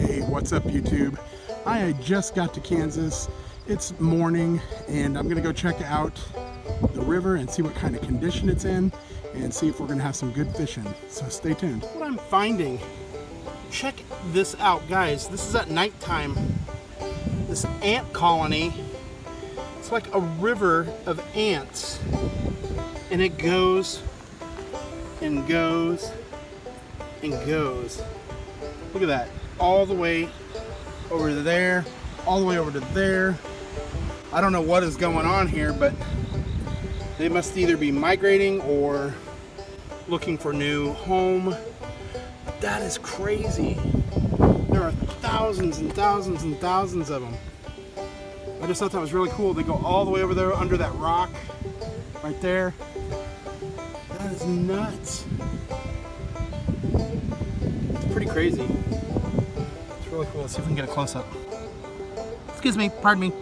Hey, what's up YouTube? I just got to Kansas. It's morning and I'm gonna go check out the river and see what kind of condition it's in and see if we're gonna have some good fishing. So stay tuned. What I'm finding, check this out guys. This is at nighttime. This ant colony, it's like a river of ants and it goes and goes and goes. Look at that, all the way over to there, all the way over to there. I don't know what is going on here, but they must either be migrating or looking for new home. That is crazy. There are thousands and thousands and thousands of them. I just thought that was really cool. They go all the way over there under that rock right there. That is nuts. It's pretty crazy. It's really cool. Let's see if we can get a close-up. Excuse me, pardon me,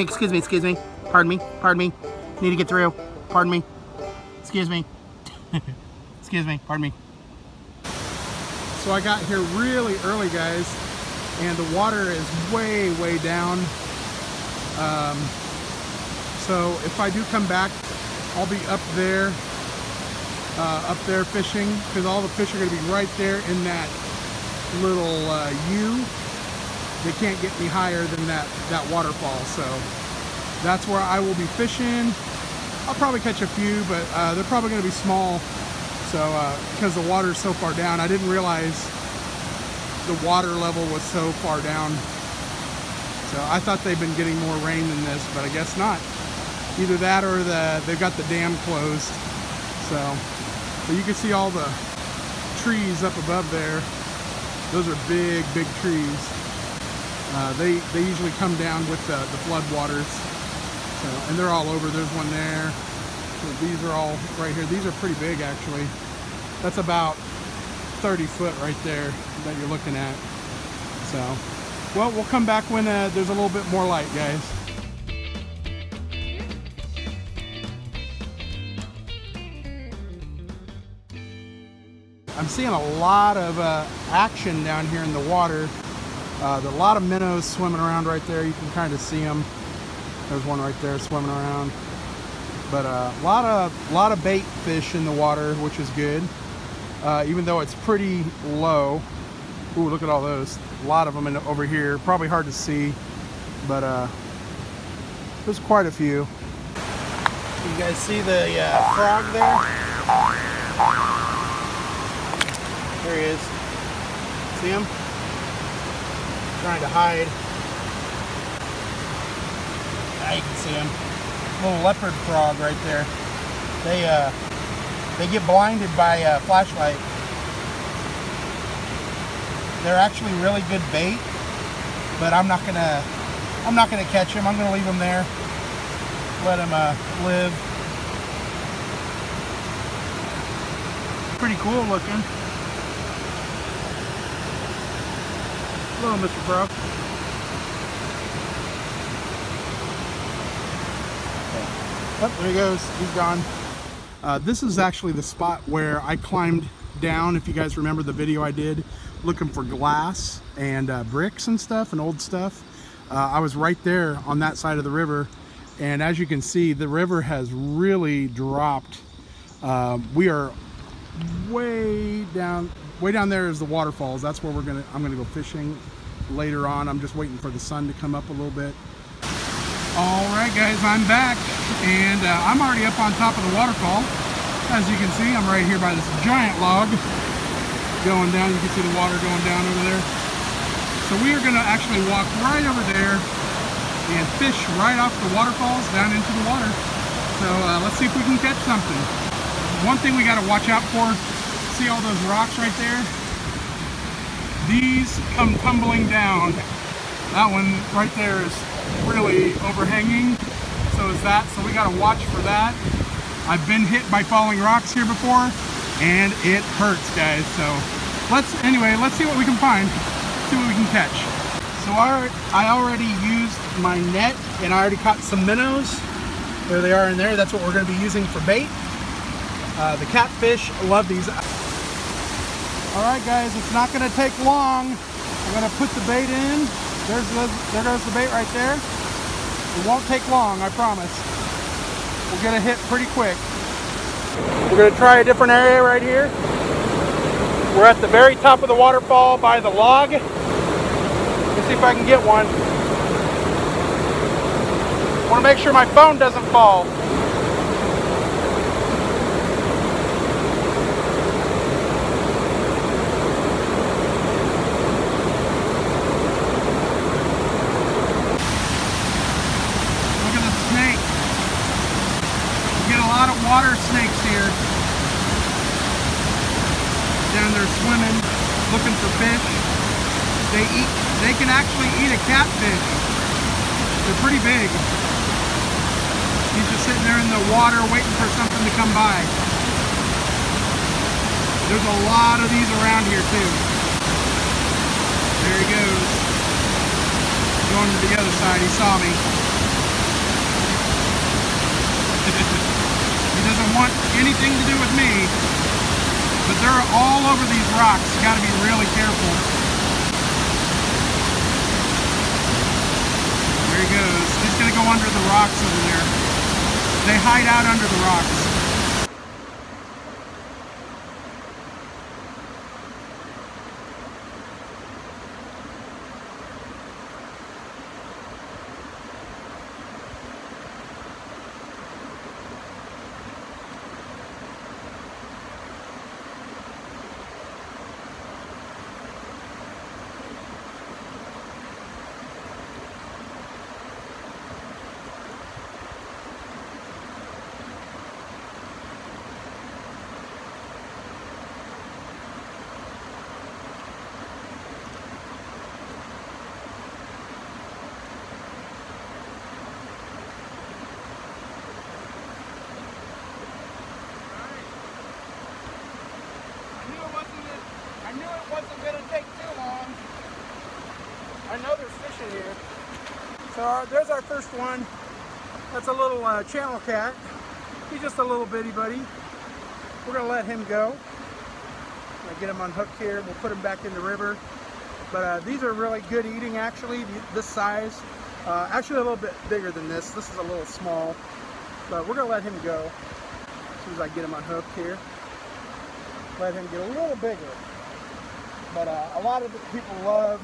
excuse me, pardon me, need to get through, pardon me, excuse me, excuse me, pardon me. So I got here really early guys, and the water is way down. So if I do come back, I'll be up there fishing, because all the fish are going to be right there in that little U. They can't get any higher than that waterfall, so that's where I will be fishing. I'll probably catch a few, but they're probably going to be small, so because the water is so far down. I didn't realize the water level was so far down, so I thought they'd been getting more rain than this, but I guess not. Either that or they've got the dam closed. So but you can see all the trees up above there. Those are big trees. They usually come down with the flood waters. So, and they're all over. There's one there. So these are all right here. These are pretty big actually. That's about 30 foot right there that you're looking at. So, well, we'll come back when there's a little bit more light, guys. I'm seeing a lot of action down here in the water. There's a lot of minnows swimming around right there. You can kind of see them. There's one right there swimming around. But a lot of bait fish in the water, which is good. Even though it's pretty low. Ooh, look at all those. A lot of them over here. Probably hard to see, but there's quite a few. You guys see the frog there? There he is. See him? Trying to hide. Now you can see him. Little leopard frog right there. They get blinded by a flashlight. They're actually really good bait, but I'm not gonna catch him. I'm gonna leave him there. Let him live. Pretty cool looking. Hello, Mr. Frog. Oh, there he goes. He's gone. This is actually the spot where I climbed down, if you guys remember the video I did, looking for glass and bricks and stuff and old stuff. I was right there on that side of the river, and as you can see, the river has really dropped. We are way down there is the waterfalls. That's where I'm gonna go fishing later on. I'm just waiting for the sun to come up a little bit. All right guys, I'm back, and I'm already up on top of the waterfall. As you can see, I'm right here by this giant log going down. You can see the water going down over there. So we are gonna actually walk right over there and fish right off the waterfalls down into the water. So let's see if we can catch something. One thing we gotta watch out for, see all those rocks right there? These come tumbling down. That one right there is really overhanging, so is that, so we got to watch for that. I've been hit by falling rocks here before and it hurts guys, so let's see what we can find, see what we can catch. So I already used my net and I already caught some minnows. There they are in there. That's what we're going to be using for bait. The catfish, love these. All right guys, it's not going to take long I'm gonna put the bait in. There goes the bait right there. It won't take long, I promise. We'll get a hit pretty quick. We're gonna try a different area right here. We're at the very top of the waterfall by the log. Let's see if I can get one. I want to make sure my phone doesn't fall. Look at the snake. We get a lot of water snakes here. Down there swimming, looking for fish. They can actually eat a catfish. They're pretty big. He's just sitting there in the water waiting for something to come by. There's a lot of these around here too. There he goes. Going to the other side, he saw me. He doesn't want anything to do with me. But they're all over these rocks. You gotta be really careful. There he goes. He's gonna go under the rocks over there. They hide out under the rocks. I knew it wasn't going to take too long. I know there's fish in here. So there's our first one. That's a little channel cat. He's just a little bitty buddy. We're going to let him go. I'll get him unhooked here. We'll put him back in the river. But these are really good eating actually, this size. Actually a little bit bigger than this. This is a little small. But we're going to let him go as soon as I get him unhooked here. Let him get a little bigger. But a lot of people love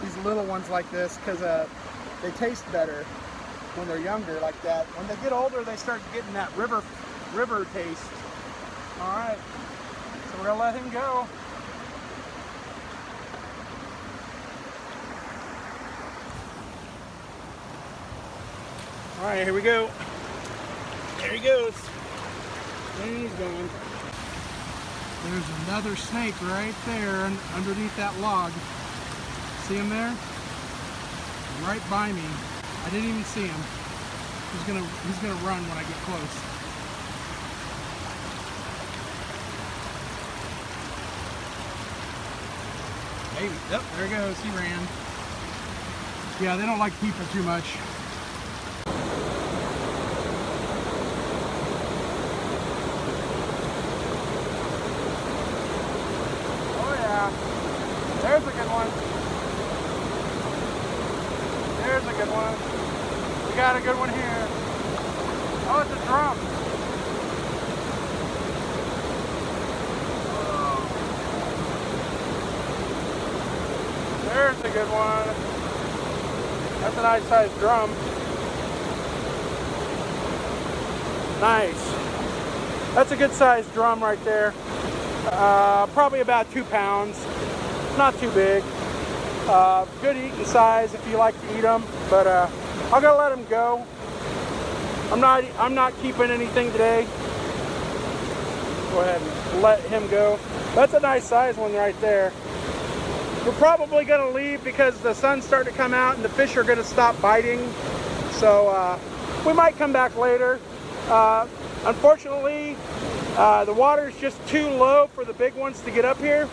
these little ones like this because they taste better when they're younger like that. When they get older, they start getting that river taste. All right, so we're gonna let him go. All right, here we go. There he goes. And he's gone. There's another snake right there underneath that log. See him there? Right by me. I didn't even see him. He's gonna run when I get close. Maybe. Yep, there he goes. He ran. Yeah, they don't like people too much. There's a good one. There's a good one. We got a good one here. Oh, it's a drum. There's a good one. That's a nice sized drum. Nice. That's a good sized drum right there. Probably about 2 pounds. Not too big. Good eating size if you like to eat them, but I'm gonna let him go. I'm not keeping anything today. Go ahead and let him go. That's a nice size one right there. We're probably gonna leave because the sun's starting to come out and the fish are gonna stop biting. So we might come back later. Unfortunately, the water is just too low for the big ones to get up here.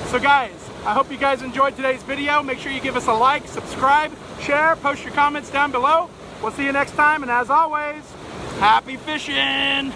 So guys, I hope you guys enjoyed today's video. Make sure you give us a like, subscribe, share, post your comments down below. We'll see you next time, and as always, happy fishing!